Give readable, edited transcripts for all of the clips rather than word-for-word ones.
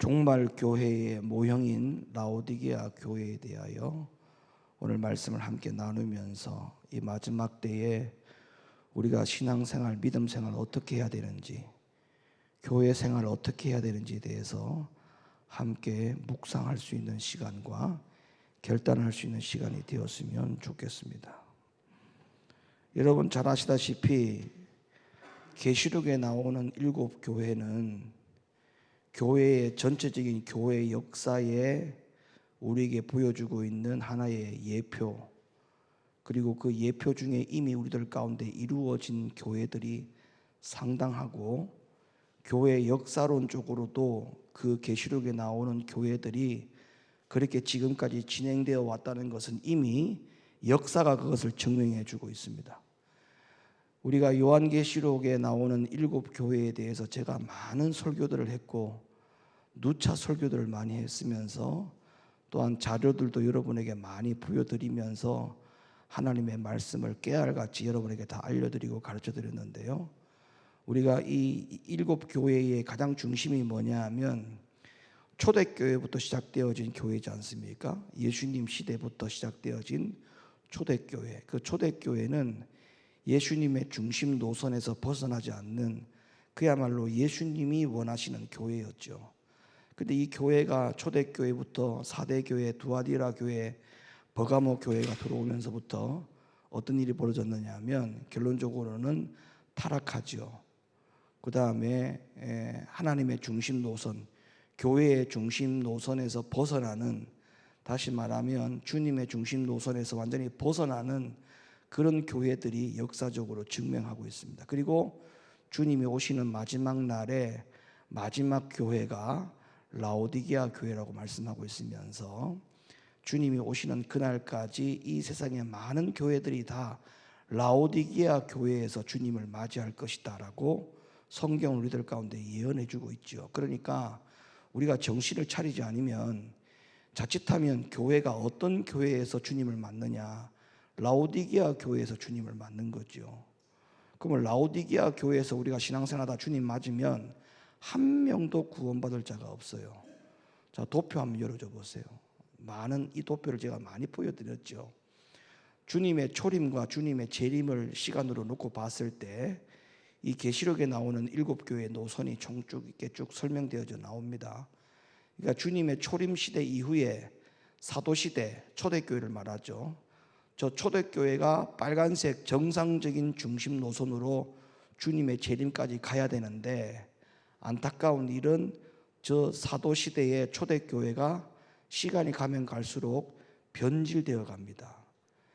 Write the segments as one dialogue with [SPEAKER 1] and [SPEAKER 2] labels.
[SPEAKER 1] 종말 교회의 모형인 라오디게아 교회에 대하여 오늘 말씀을 함께 나누면서 이 마지막 때에 우리가 신앙생활, 믿음생활 어떻게 해야 되는지, 교회 생활 어떻게 해야 되는지에 대해서 함께 묵상할 수 있는 시간과 결단할 수 있는 시간이 되었으면 좋겠습니다. 여러분 잘 아시다시피 계시록에 나오는 7교회는 교회의 전체적인 교회 역사에 우리에게 보여주고 있는 하나의 예표, 그리고 그 예표 중에 이미 우리들 가운데 이루어진 교회들이 상당하고, 교회 역사론적으로도 그 계시록에 나오는 교회들이 그렇게 지금까지 진행되어 왔다는 것은 이미 역사가 그것을 증명해 주고 있습니다. 우리가 요한계시록에 나오는 7교회에 대해서 제가 많은 설교들을 했고 누차 설교들을 많이 했으면서 또한 자료들도 여러분에게 많이 보여드리면서 하나님의 말씀을 깨알같이 여러분에게 다 알려드리고 가르쳐드렸는데요, 우리가 이 7교회의 가장 중심이 뭐냐 하면 초대교회부터 시작되어진 교회이지 않습니까? 예수님 시대부터 시작되어진 초대교회. 그 초대교회는 예수님의 중심 노선에서 벗어나지 않는 그야말로 예수님이 원하시는 교회였죠. 근데 이 교회가 초대교회부터 4대교회, 두아디라 교회, 버가모 교회가 들어오면서부터 어떤 일이 벌어졌느냐 하면 결론적으로는 타락하죠. 그 다음에 하나님의 중심 노선, 교회의 중심 노선에서 벗어나는, 다시 말하면 주님의 중심 노선에서 완전히 벗어나는 그런 교회들이 역사적으로 증명하고 있습니다. 그리고 주님이 오시는 마지막 날에 마지막 교회가 라오디게아 교회라고 말씀하고 있으면서 주님이 오시는 그날까지 이 세상의 많은 교회들이 다 라오디게아 교회에서 주님을 맞이할 것이다 라고 성경은 우리들 가운데 예언해 주고 있죠. 그러니까 우리가 정신을 차리지 않으면 자칫하면 교회가 어떤 교회에서 주님을 맞느냐, 라오디게아 교회에서 주님을 맞는 거죠. 그러면 라오디게아 교회에서 우리가 신앙생활하다 주님 맞으면 한 명도 구원받을 자가 없어요. 자, 도표 한번 열어줘 보세요. 많은 이 도표를 제가 많이 보여드렸죠. 주님의 초림과 주님의 재림을 시간으로 놓고 봤을 때 이 계시록에 나오는 7교회의 노선이 총쭉 이렇게 쭉 설명되어져 나옵니다. 그러니까 주님의 초림 시대 이후에 사도 시대, 초대교회를 말하죠. 저 초대교회가 빨간색 정상적인 중심 노선으로 주님의 재림까지 가야 되는데, 안타까운 일은 저 사도 시대의 초대교회가 시간이 가면 갈수록 변질되어 갑니다.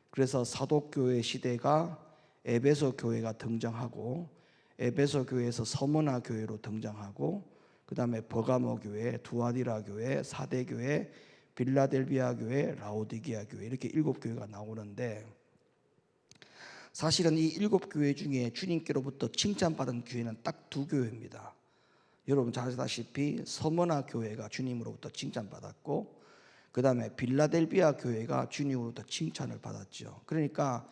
[SPEAKER 1] 그래서 사도교회 시대가 에베소 교회가 등장하고, 에베소 교회에서 서머나 교회로 등장하고, 그 다음에 버가모 교회, 두아디라 교회, 사대교회, 빌라델비아 교회, 라오디게아 교회, 이렇게 7교회가 나오는데, 사실은 이 7교회 중에 주님께로부터 칭찬받은 교회는 딱 2교회입니다. 여러분 잘 아시다시피 서머나 교회가 주님으로부터 칭찬받았고, 그 다음에 빌라델비아 교회가 주님으로부터 칭찬을 받았죠. 그러니까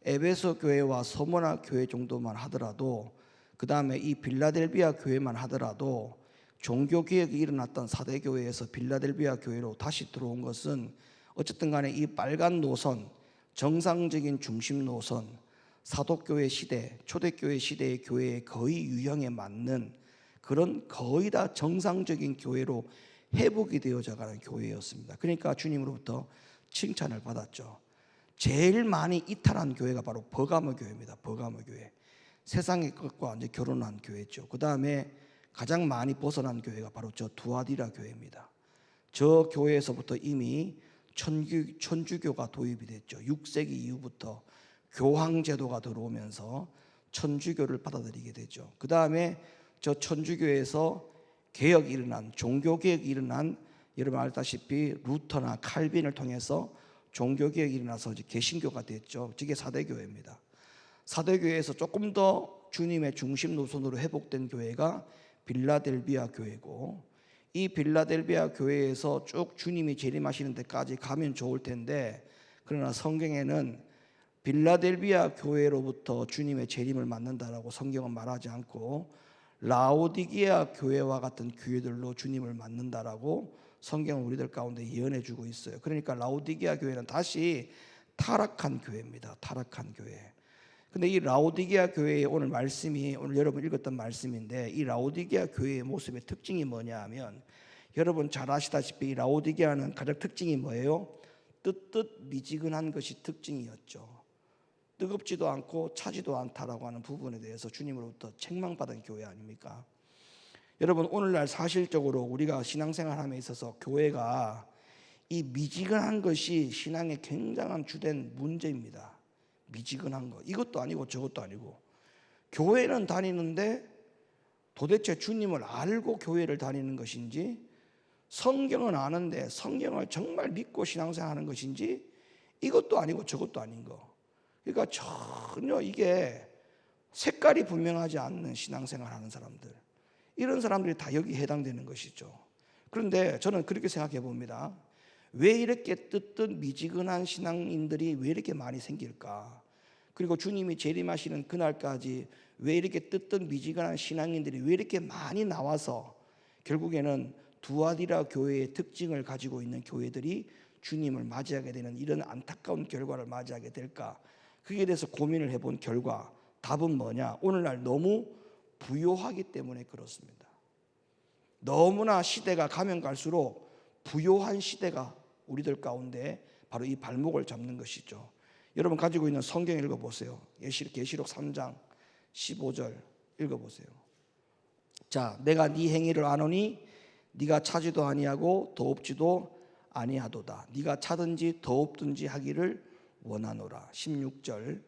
[SPEAKER 1] 에베소 교회와 서머나 교회 정도만 하더라도, 그 다음에 이 빌라델비아 교회만 하더라도 종교개혁이 일어났던 사대교회에서 빌라델비아 교회로 다시 들어온 것은 어쨌든 간에 이 빨간 노선, 정상적인 중심 노선, 사도교회 시대, 초대교회 시대의 교회의 거의 유형에 맞는 그런 거의 다 정상적인 교회로 회복이 되어져 가는 교회였습니다. 그러니까 주님으로부터 칭찬을 받았죠. 제일 많이 이탈한 교회가 바로 버가모 교회입니다. 버가모 교회. 세상의 것과 완전히 결혼한 교회죠. 그 다음에 가장 많이 벗어난 교회가 바로 저 두아디라 교회입니다. 저 교회에서부터 이미 천주교가 도입이 됐죠. 6세기 이후부터 교황제도가 들어오면서 천주교를 받아들이게 되죠. 그 다음에 저 천주교에서 개혁이 일어난, 종교개혁이 일어난, 여러분 알다시피 루터나 칼빈을 통해서 종교개혁이 일어나서 이제 개신교가 됐죠. 저게 사대교회입니다. 사대교회에서 조금 더 주님의 중심 노선으로 회복된 교회가 빌라델비아 교회고, 이 빌라델비아 교회에서 쭉 주님이 재림하시는 데까지 가면 좋을 텐데, 그러나 성경에는 빌라델비아 교회로부터 주님의 재림을 맞는다라고 성경은 말하지 않고 라오디게아 교회와 같은 교회들로 주님을 만난다라고 성경은 우리들 가운데 예언해 주고 있어요. 그러니까 라오디게아 교회는 다시 타락한 교회입니다. 타락한 교회. 근데 이 라오디게아 교회의 오늘 말씀이 오늘 여러분 읽었던 말씀인데, 이 라오디게아 교회의 모습의 특징이 뭐냐 하면, 여러분 잘 아시다시피 이 라오디게아는 가장 특징이 뭐예요? 뜨뜻미지근한 것이 특징이었죠. 뜨겁지도 않고 차지도 않다라고 하는 부분에 대해서 주님으로부터 책망받은 교회 아닙니까? 여러분 오늘날 사실적으로 우리가 신앙생활함에 있어서 교회가 이 미지근한 것이 신앙의 굉장한 주된 문제입니다. 미지근한 거, 이것도 아니고 저것도 아니고, 교회는 다니는데 도대체 주님을 알고 교회를 다니는 것인지, 성경은 아는데 성경을 정말 믿고 신앙생활하는 것인지, 이것도 아니고 저것도 아닌 거. 그러니까 전혀 이게 색깔이 분명하지 않는 신앙생활하는 사람들, 이런 사람들이 다 여기 해당되는 것이죠. 그런데 저는 그렇게 생각해 봅니다. 왜 이렇게 뜨뜻미지근한 신앙인들이 왜 이렇게 많이 생길까? 그리고 주님이 재림하시는 그날까지 왜 이렇게 뜨뜻미지근한 신앙인들이 왜 이렇게 많이 나와서 결국에는 두아디라 교회의 특징을 가지고 있는 교회들이 주님을 맞이하게 되는 이런 안타까운 결과를 맞이하게 될까? 그에 대해서 고민을 해본 결과 답은 뭐냐? 오늘날 너무 부요하기 때문에 그렇습니다. 너무나 시대가 가면 갈수록 부요한 시대가 우리들 가운데 바로 이 발목을 잡는 것이죠. 여러분 가지고 있는 성경 읽어보세요. 계시록 3장 15절 읽어보세요. 자, 내가 네 행위를 아노니 네가 차지도 아니하고 더웁지도 아니하도다. 네가 차든지 더웁든지 하기를 원하노라. 16절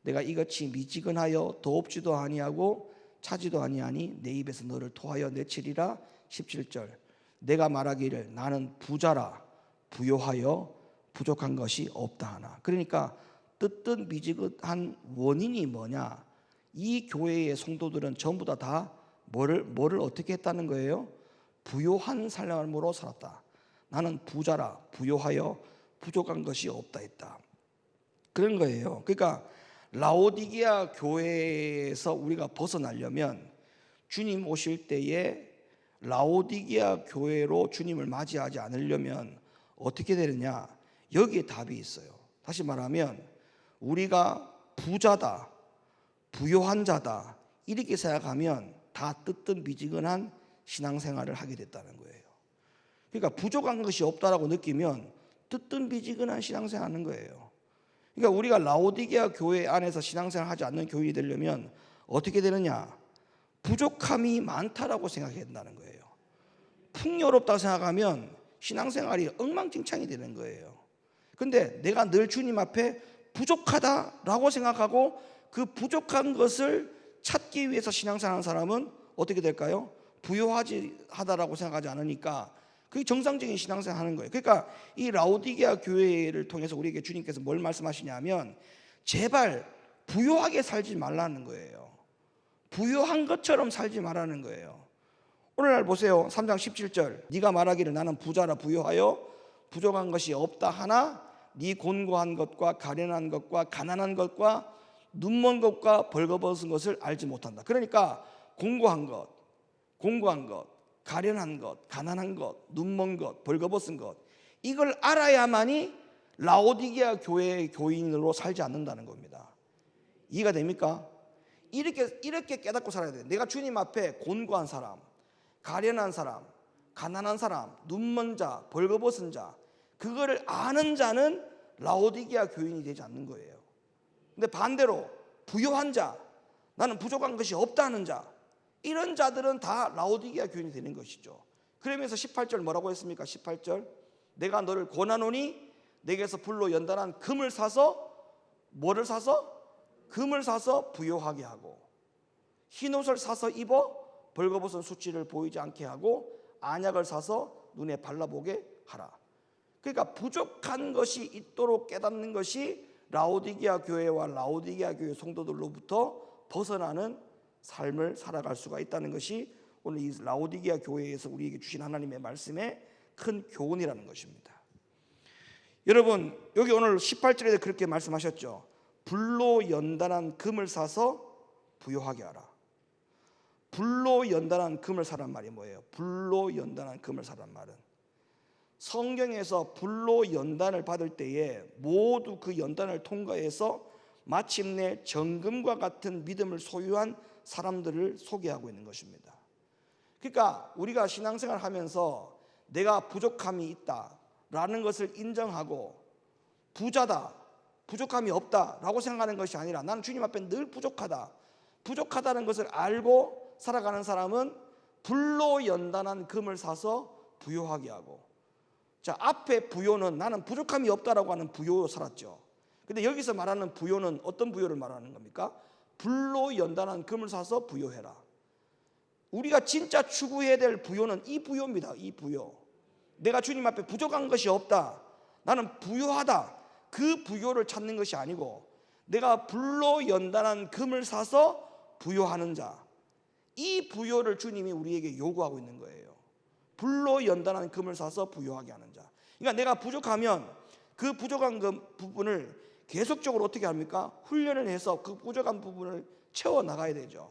[SPEAKER 1] 내가 이같이 미지근하여 더웁지도 아니하고 차지도 아니하니 내 입에서 너를 토하여 내치리라. 17절 내가 말하기를 나는 부자라 부요하여 부족한 것이 없다 하나. 그러니까 뜨뜻미지근한 원인이 뭐냐? 이 교회의 성도들은 전부 다 뭐를 어떻게 했다는 거예요? 부요한 삶으로 살았다. 나는 부자라 부요하여 부족한 것이 없다 했다. 그런 거예요. 그러니까 라오디게아 교회에서 우리가 벗어나려면 주님 오실 때에 라오디게아 교회로 주님을 맞이하지 않으려면 어떻게 되느냐? 여기에 답이 있어요. 다시 말하면 우리가 부자다, 부요한 자다 이렇게 생각하면 다 뜨뜻미지근한 신앙생활을 하게 됐다는 거예요. 그러니까 부족한 것이 없다라고 느끼면 뜨뜻미지근한 신앙생활하는 거예요. 그러니까 우리가 라오디게아 교회 안에서 신앙생활 하지 않는 교인이 되려면 어떻게 되느냐? 부족함이 많다라고 생각해야 된다는 거예요. 풍요롭다고 생각하면 신앙생활이 엉망진창이 되는 거예요. 근데 내가 늘 주님 앞에 부족하다라고 생각하고 그 부족한 것을 찾기 위해서 신앙생활하는 사람은 어떻게 될까요? 부요하다라고 생각하지 않으니까 그게 정상적인 신앙생활 하는 거예요. 그러니까 이 라오디게아 교회를 통해서 우리에게 주님께서 뭘 말씀하시냐면 제발 부요하게 살지 말라는 거예요. 부요한 것처럼 살지 말라는 거예요. 오늘날 보세요. 3장 17절 네가 말하기를 나는 부자라 부요하여 부족한 것이 없다 하나 네 곤고한 것과 가련한 것과 가난한 것과 눈먼 것과 벌거벗은 것을 알지 못한다. 그러니까 공고한 것, 가련한 것, 가난한 것, 눈먼 것, 벌거벗은 것, 이걸 알아야만이 라오디게아 교회의 교인으로 살지 않는다는 겁니다. 이해가 됩니까? 이렇게 깨닫고 살아야 돼요. 내가 주님 앞에 곤고한 사람, 가련한 사람, 가난한 사람, 눈먼 자, 벌거벗은 자, 그거를 아는 자는 라오디게아 교인이 되지 않는 거예요. 근데 반대로 부요한 자, 나는 부족한 것이 없다는 자, 이런 자들은 다 라오디게아 교인이 되는 것이죠. 그러면서 18절 뭐라고 했습니까? 18절 내가 너를 권하노니 내게서 불로 연단한 금을 사서 뭐를 사서? 금을 사서 부요하게 하고 흰옷을 사서 입어 벌거벗은 수치를 보이지 않게 하고 안약을 사서 눈에 발라보게 하라. 그러니까 부족한 것이 있도록 깨닫는 것이 라오디게아 교회와 라오디게아 교회 성도들로부터 벗어나는 삶을 살아갈 수가 있다는 것이 오늘 이 라오디게아 교회에서 우리에게 주신 하나님의 말씀의 큰 교훈이라는 것입니다. 여러분 여기 오늘 18절에 그렇게 말씀하셨죠. 불로 연단한 금을 사서 부요하게 하라. 불로 연단한 금을 사란 말이 뭐예요? 불로 연단한 금을 사란 말은 성경에서 불로 연단을 받을 때에 모두 그 연단을 통과해서 마침내 정금과 같은 믿음을 소유한 사람들을 소개하고 있는 것입니다. 그러니까 우리가 신앙생활을 하면서 내가 부족함이 있다라는 것을 인정하고 부자다, 부족함이 없다라고 생각하는 것이 아니라 나는 주님 앞에 늘 부족하다는 것을 알고 살아가는 사람은 불로 연단한 금을 사서 부요하게 하고, 자, 앞에 부요는 나는 부족함이 없다라고 하는 부요로 살았죠. 근데 여기서 말하는 부요는 어떤 부요를 말하는 겁니까? 불로 연단한 금을 사서 부요해라. 우리가 진짜 추구해야 될 부요는 이 부요입니다. 이 부요. 내가 주님 앞에 부족한 것이 없다, 나는 부요하다, 그 부요를 찾는 것이 아니고 내가 불로 연단한 금을 사서 부요하는 자, 이 부요를 주님이 우리에게 요구하고 있는 거예요. 불로 연단한 금을 사서 부요하게 하는 자. 그러니까 내가 부족하면 그 부족한 부분을 계속적으로 어떻게 합니까? 훈련을 해서 그 부족한 부분을 채워나가야 되죠.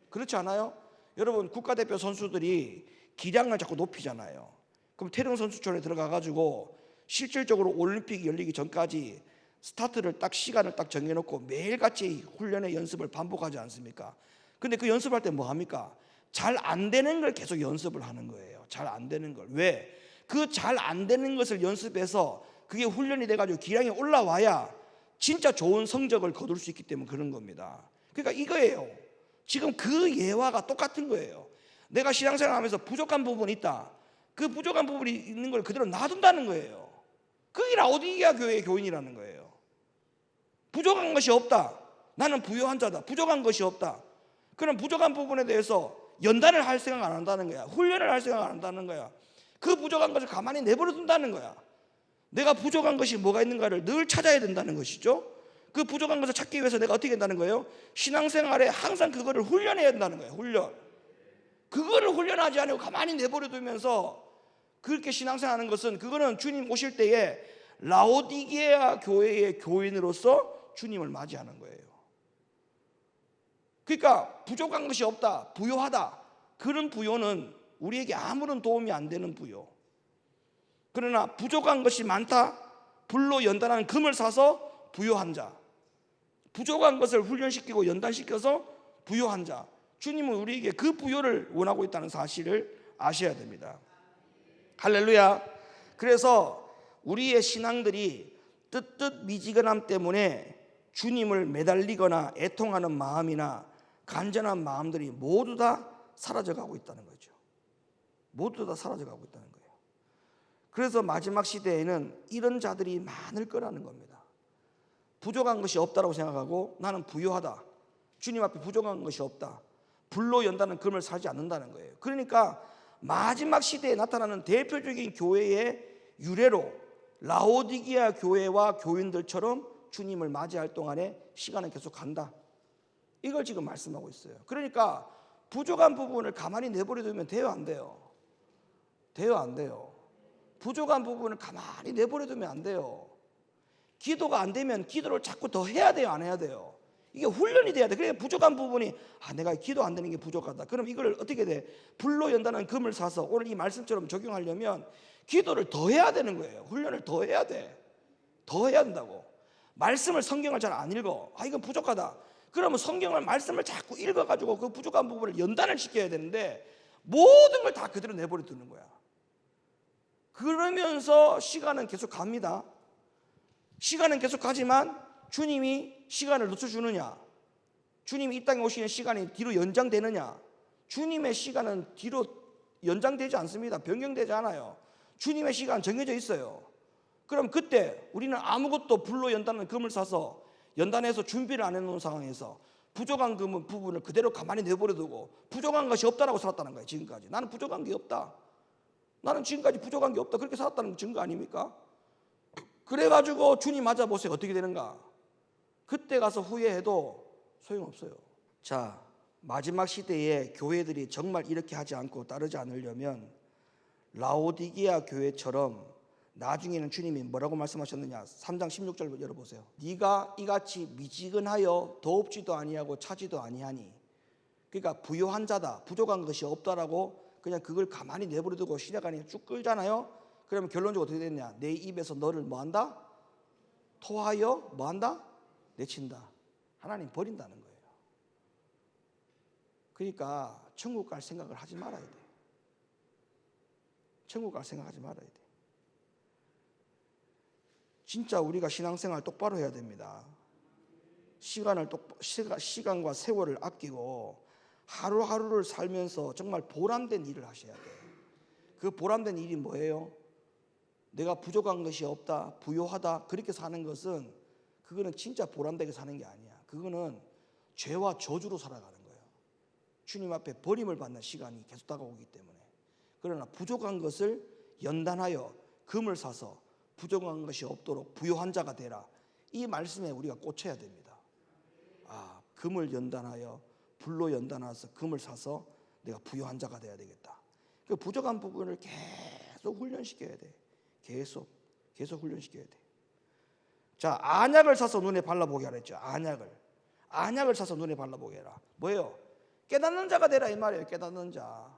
[SPEAKER 1] 그렇지 않아요? 여러분, 국가대표 선수들이 기량을 자꾸 높이잖아요. 그럼 태릉 선수촌에 들어가가지고 실질적으로 올림픽이 열리기 전까지 스타트를 딱 시간을 딱 정해놓고 매일같이 훈련의 연습을 반복하지 않습니까? 근데 그 연습할 때 뭐 합니까? 잘 안 되는 걸 계속 연습을 하는 거예요. 잘 안 되는 걸. 왜? 그 잘 안 되는 것을 연습해서 그게 훈련이 돼가지고 기량이 올라와야 진짜 좋은 성적을 거둘 수 있기 때문에 그런 겁니다. 그러니까 이거예요. 지금 그 예화가 똑같은 거예요. 내가 신앙생활 하면서 부족한 부분이 있다, 그 부족한 부분이 있는 걸 그대로 놔둔다는 거예요. 그게 라오디게아 교회의 교인이라는 거예요. 부족한 것이 없다, 나는 부요한 자다. 부족한 것이 없다. 그럼 부족한 부분에 대해서 연단을 할 생각 안 한다는 거야. 훈련을 할 생각 안 한다는 거야. 그 부족한 것을 가만히 내버려 둔다는 거야. 내가 부족한 것이 뭐가 있는가를 늘 찾아야 된다는 것이죠. 그 부족한 것을 찾기 위해서 내가 어떻게 한다는 거예요? 신앙생활에 항상 그거를 훈련해야 된다는 거예요. 훈련. 그거를 훈련하지 않고 가만히 내버려 두면서 그렇게 신앙생활하는 것은, 그거는 주님 오실 때에 라오디게아 교회의 교인으로서 주님을 맞이하는 거예요. 그러니까 부족한 것이 없다, 부요하다, 그런 부요는 우리에게 아무런 도움이 안 되는 부요. 그러나 부족한 것이 많다, 불로 연단하는 금을 사서 부요한 자, 부족한 것을 훈련시키고 연단시켜서 부요한 자, 주님은 우리에게 그 부요를 원하고 있다는 사실을 아셔야 됩니다. 할렐루야. 그래서 우리의 신앙들이 뜨뜻 미지근함 때문에 주님을 매달리거나 애통하는 마음이나 간절한 마음들이 모두 다 사라져가고 있다는 거죠. 모두 다 사라져가고 있다는 거예요. 그래서 마지막 시대에는 이런 자들이 많을 거라는 겁니다. 부족한 것이 없다고 생각하고 나는 부요하다, 주님 앞에 부족한 것이 없다, 불로 연다는 금을 사지 않는다는 거예요. 그러니까 마지막 시대에 나타나는 대표적인 교회의 유래로 라오디게아 교회와 교인들처럼 주님을 맞이할 동안에 시간은 계속 간다, 이걸 지금 말씀하고 있어요. 그러니까 부족한 부분을 가만히 내버려 두면 돼요, 안 돼요? 돼요, 안 돼요? 부족한 부분을 가만히 내버려 두면 안 돼요. 기도가 안 되면 기도를 자꾸 더 해야 돼요, 안 해야 돼요? 이게 훈련이 돼야 돼. 그래, 부족한 부분이 내가 기도 안 되는 게 부족하다. 그럼 이걸 어떻게 돼? 불로 연다는 금을 사서 오늘 이 말씀처럼 적용하려면 기도를 더 해야 되는 거예요. 훈련을 더 해야 돼. 더 해야 된다고. 말씀을, 성경을 잘 안 읽어. 이건 부족하다. 그러면 성경을, 말씀을 자꾸 읽어가지고 그 부족한 부분을 연단을 시켜야 되는데 모든 걸 다 그대로 내버려 두는 거야. 그러면서 시간은 계속 갑니다. 시간은 계속 가지만 주님이 시간을 늦춰주느냐, 주님이 이 땅에 오시는 시간이 뒤로 연장되느냐, 주님의 시간은 뒤로 연장되지 않습니다. 변경되지 않아요. 주님의 시간 정해져 있어요. 그럼 그때 우리는 아무것도 불로 연단하는 금을 사서 연단해서 준비를 안 해놓은 상황에서 부족한 부분을 그대로 가만히 내버려두고 부족한 것이 없다라고 살았다는 거예요. 지금까지 나는 부족한 게 없다, 나는 지금까지 부족한 게 없다, 그렇게 살았다는 증거 아닙니까? 그래가지고 주님 맞아보세요. 어떻게 되는가? 그때 가서 후회해도 소용없어요. 자, 마지막 시대에 교회들이 정말 이렇게 하지 않고 따르지 않으려면 라오디게아 교회처럼 나중에는 주님이 뭐라고 말씀하셨느냐, 3장 16절 열어보세요. 네가 이같이 미지근하여 더웁지도 아니하고 차지도 아니하니 그러니까 부요한 자다, 부족한 것이 없다라고 그냥 그걸 가만히 내버려두고 시내가니 쭉 끌잖아요. 그러면 결론적으로 어떻게 됐냐? 내 입에서 너를 뭐한다? 토하여 뭐한다? 내친다. 하나님 버린다는 거예요. 그러니까 천국 갈 생각을 하지 말아야 돼. 천국 갈 생각하지 말아야 돼. 진짜 우리가 신앙생활 똑바로 해야 됩니다. 시간과 세월을 아끼고 하루하루를 살면서 정말 보람된 일을 하셔야 돼요. 그 보람된 일이 뭐예요? 내가 부족한 것이 없다, 부요하다 그렇게 사는 것은 그거는 진짜 보람되게 사는 게 아니야. 그거는 죄와 저주로 살아가는 거예요. 주님 앞에 버림을 받는 시간이 계속 다가오기 때문에. 그러나 부족한 것을 연단하여 금을 사서 부족한 것이 없도록 부요한 자가 되라. 이 말씀에 우리가 꽂혀야 됩니다. 금을 연단하여 불로 연단해서 금을 사서 내가 부요한 자가 돼야 되겠다. 그 부족한 부분을 계속 훈련시켜야 돼. 계속 훈련시켜야 돼. 자, 안약을 사서 눈에 발라보게 하라 했죠. 안약을 사서 눈에 발라보게 해라. 뭐예요? 깨닫는 자가 되라 이 말이에요. 깨닫는 자.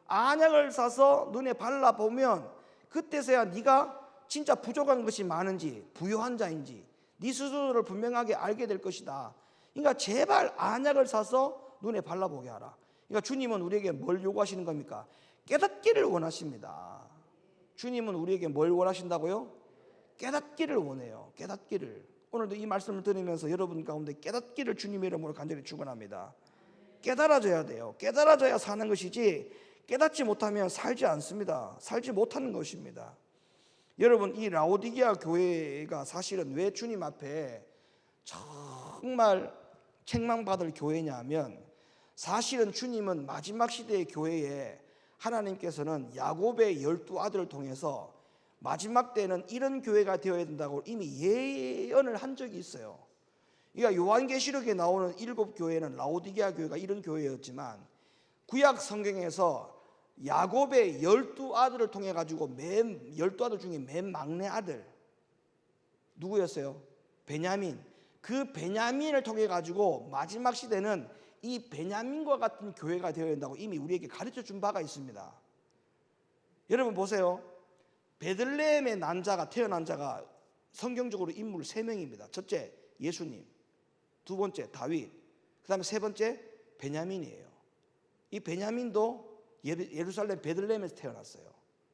[SPEAKER 1] 안약을 사서 눈에 발라보면 그때서야 네가 진짜 부족한 것이 많은지 부요한 자인지 네 스스로를 분명하게 알게 될 것이다. 그러니까 제발 안약을 사서 눈에 발라보게 하라. 그러니까 주님은 우리에게 뭘 요구하시는 겁니까? 깨닫기를 원하십니다. 주님은 우리에게 뭘 원하신다고요? 깨닫기를 원해요. 깨닫기를. 오늘도 이 말씀을 들으면서 여러분 가운데 깨닫기를 주님의 이름으로 간절히 축원합니다. 깨달아져야 돼요. 깨달아져야 사는 것이지 깨닫지 못하면 살지 않습니다. 살지 못하는 것입니다. 여러분, 이 라오디게아 교회가 사실은 왜 주님 앞에 정말 책망받을 교회냐면 사실은 주님은 마지막 시대의 교회에 하나님께서는 야곱의 12아들을 통해서 마지막 때는 이런 교회가 되어야 된다고 이미 예언을 한 적이 있어요. 그러니까 요한계시록에 나오는 7교회는 라오디게아 교회가 이런 교회였지만 구약 성경에서 야곱의 12아들을 통해 가지고 12아들 중에 맨 막내 아들 누구였어요? 베냐민. 그 베냐민을 통해 가지고 마지막 시대는 이 베냐민과 같은 교회가 되어야 된다고 이미 우리에게 가르쳐 준 바가 있습니다. 여러분 보세요. 베들레헴의 태어난 자가 성경적으로 인물 3명입니다. 첫째 예수님, 두 번째 다윗, 그 다음에 세 번째 베냐민이에요. 이 베냐민도 예루살렘 베들레헴에서 태어났어요.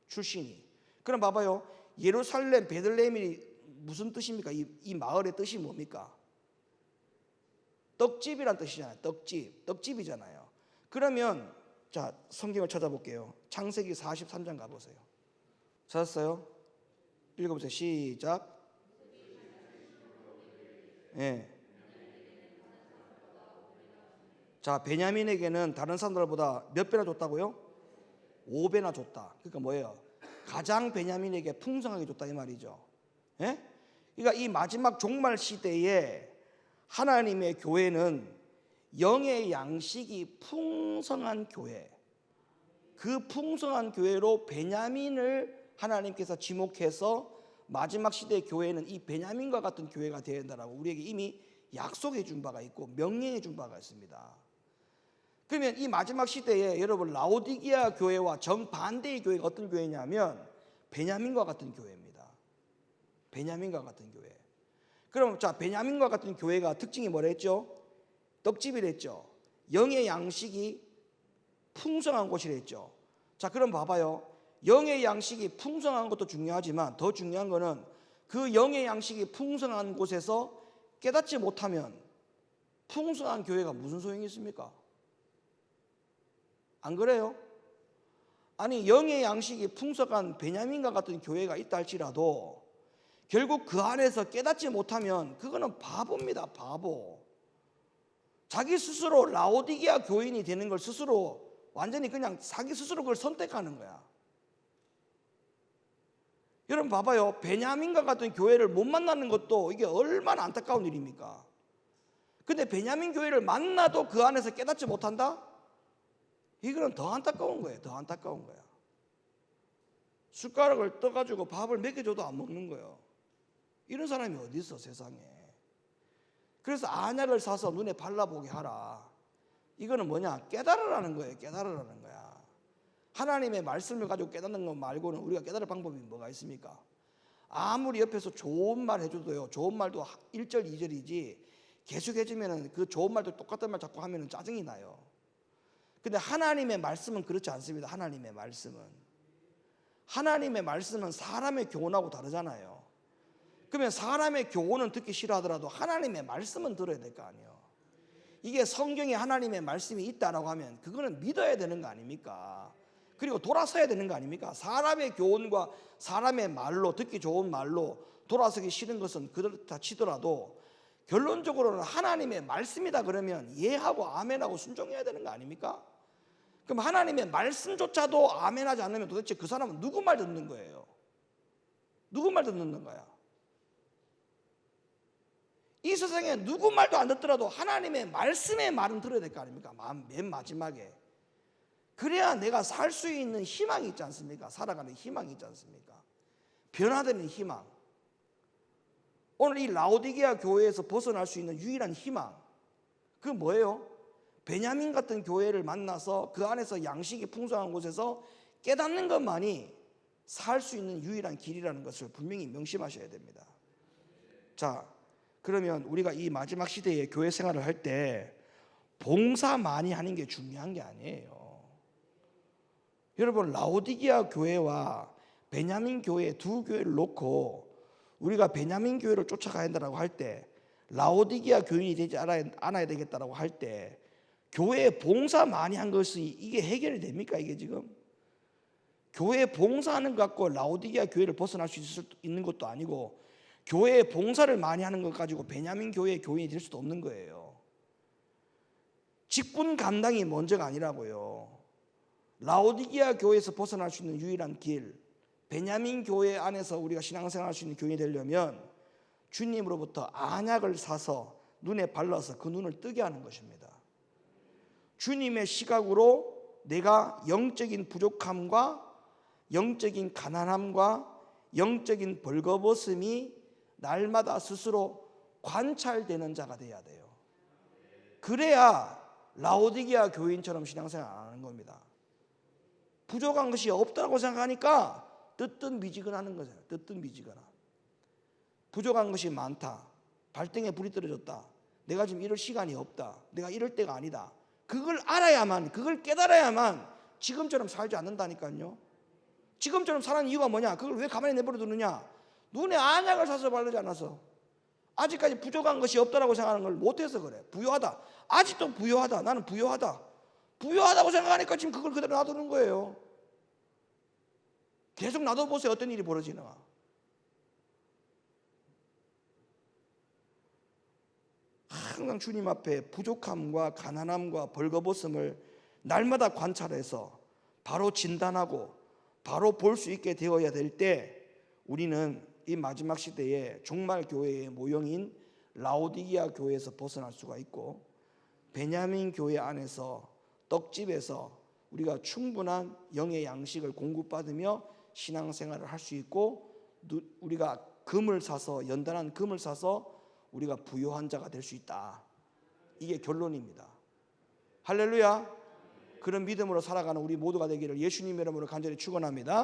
[SPEAKER 1] 출신이. 그럼 봐봐요. 예루살렘 베들레헴이 무슨 뜻입니까? 이 마을의 뜻이 뭡니까? 떡집이란 뜻이잖아요. 떡집이잖아요. 그러면 자, 성경을 찾아볼게요. 창세기 43장 가보세요. 찾았어요? 읽어보세요. 시작. 네. 자, 베냐민에게는 다른 사람들보다 몇 배나 줬다고요? 5배나 줬다. 그러니까 뭐예요? 가장 베냐민에게 풍성하게 줬다 이 말이죠. 예? 그러니까 이 마지막 종말 시대에 하나님의 교회는 영의 양식이 풍성한 교회, 그 풍성한 교회로 베냐민을 하나님께서 지목해서 마지막 시대의 교회는 이 베냐민과 같은 교회가 되어야 된다라고 우리에게 이미 약속해 준 바가 있고 명령해 준 바가 있습니다. 그러면 이 마지막 시대에 여러분 라오디게아 교회와 정반대의 교회가 어떤 교회냐면 베냐민과 같은 교회입니다. 베냐민과 같은 교회. 그럼 자, 베냐민과 같은 교회가 특징이 뭐라 했죠? 떡집이라 했죠. 영의 양식이 풍성한 곳이라 했죠. 자, 그럼 봐봐요. 영의 양식이 풍성한 것도 중요하지만 더 중요한 거는 그 영의 양식이 풍성한 곳에서 깨닫지 못하면 풍성한 교회가 무슨 소용이 있습니까? 안 그래요? 아니, 영의 양식이 풍성한 베냐민과 같은 교회가 있다 할지라도 결국 그 안에서 깨닫지 못하면 그거는 바보입니다. 바보. 자기 스스로 라오디게아 교인이 되는 걸 스스로 완전히 그냥 자기 스스로 그걸 선택하는 거야. 여러분 봐봐요. 베냐민과 같은 교회를 못 만나는 것도 이게 얼마나 안타까운 일입니까? 근데 베냐민 교회를 만나도 그 안에서 깨닫지 못한다? 이거는 더 안타까운 거예요. 더 안타까운 거야. 숟가락을 떠가지고 밥을 먹여줘도 안 먹는 거예요. 이런 사람이 어디 있어 세상에. 그래서 안약을 사서 눈에 발라보게 하라. 이거는 뭐냐? 깨달으라는 거예요. 깨달으라는 거야. 하나님의 말씀을 가지고 깨닫는 것 말고는 우리가 깨달을 방법이 뭐가 있습니까? 아무리 옆에서 좋은 말 해줘도요, 좋은 말도 1절 2절이지 계속 해주면은 그 좋은 말도 똑같은 말 자꾸 하면은 짜증이 나요. 근데 하나님의 말씀은 그렇지 않습니다. 하나님의 말씀은 사람의 교훈하고 다르잖아요. 그러면 사람의 교훈은 듣기 싫어하더라도 하나님의 말씀은 들어야 될 거 아니에요. 이게 성경에 하나님의 말씀이 있다라고 하면 그거는 믿어야 되는 거 아닙니까? 그리고 돌아서야 되는 거 아닙니까? 사람의 교훈과 사람의 말로, 듣기 좋은 말로 돌아서기 싫은 것은 그렇다 치더라도 결론적으로는 하나님의 말씀이다 그러면 이해하고 아멘하고 순종해야 되는 거 아닙니까? 그럼 하나님의 말씀조차도 아멘하지 않으면 도대체 그 사람은 누구 말 듣는 거예요? 누구 말 듣는 거야? 이 세상에 누구 말도 안 듣더라도 하나님의 말씀의 말은 들어야 될 거 아닙니까? 맨 마지막에. 그래야 내가 살 수 있는 희망이 있지 않습니까? 살아가는 희망이 있지 않습니까? 변화되는 희망. 오늘 이 라오디게아 교회에서 벗어날 수 있는 유일한 희망, 그건 뭐예요? 베냐민 같은 교회를 만나서 그 안에서 양식이 풍성한 곳에서 깨닫는 것만이 살 수 있는 유일한 길이라는 것을 분명히 명심하셔야 됩니다. 자, 그러면 우리가 이 마지막 시대에 교회 생활을 할 때 봉사 많이 하는 게 중요한 게 아니에요. 여러분, 라오디게아 교회와 베냐민 교회 두 교회를 놓고 우리가 베냐민 교회를 쫓아가야 한다고 할 때, 라오디게아 교인이 되지 않아야 되겠다라고 할 때 교회에 봉사 많이 한 것이 이게 해결이 됩니까? 이게 지금 교회에 봉사하는 것 갖고 라오디게아 교회를 벗어날 수 있는 것도 아니고 교회에 봉사를 많이 하는 것 가지고 베냐민 교회의 교인이 될 수도 없는 거예요. 직분 감당이 먼저가 아니라고요. 라오디게아 교회에서 벗어날 수 있는 유일한 길, 베냐민 교회 안에서 우리가 신앙생활할 수 있는 교인이 되려면 주님으로부터 안약을 사서 눈에 발라서 그 눈을 뜨게 하는 것입니다. 주님의 시각으로 내가 영적인 부족함과 영적인 가난함과 영적인 벌거벗음이 날마다 스스로 관찰되는 자가 돼야 돼요. 그래야 라오디게아 교인처럼 신앙생활 안 하는 겁니다. 부족한 것이 없다고 생각하니까 뜨뜻미지근하는 거잖아요. 뜨뜻미지근하. 부족한 것이 많다. 발등에 불이 떨어졌다. 내가 지금 이럴 시간이 없다. 내가 이럴 때가 아니다. 그걸 알아야만, 그걸 깨달아야만 지금처럼 살지 않는다니까요. 지금처럼 사는 이유가 뭐냐? 그걸 왜 가만히 내버려 두느냐? 눈에 안약을 사서 바르지 않아서, 아직까지 부족한 것이 없다라고 생각하는 걸 못해서 그래. 부요하다. 아직도 부요하다. 나는 부요하다. 부요하다고 생각하니까 지금 그걸 그대로 놔두는 거예요. 계속 놔둬보세요. 어떤 일이 벌어지나. 항상 주님 앞에 부족함과 가난함과 벌거벗음을 날마다 관찰해서 바로 진단하고 바로 볼 수 있게 되어야 될 때 우리는 이 마지막 시대에 종말 교회의 모형인 라오디게아 교회에서 벗어날 수가 있고, 베냐민 교회 안에서 떡집에서 우리가 충분한 영의 양식을 공급받으며 신앙생활을 할 수 있고, 우리가 금을 사서, 연단한 금을 사서 우리가 부요한 자가 될 수 있다. 이게 결론입니다. 할렐루야. 그런 믿음으로 살아가는 우리 모두가 되기를 예수님의 이름으로 간절히 축원합니다.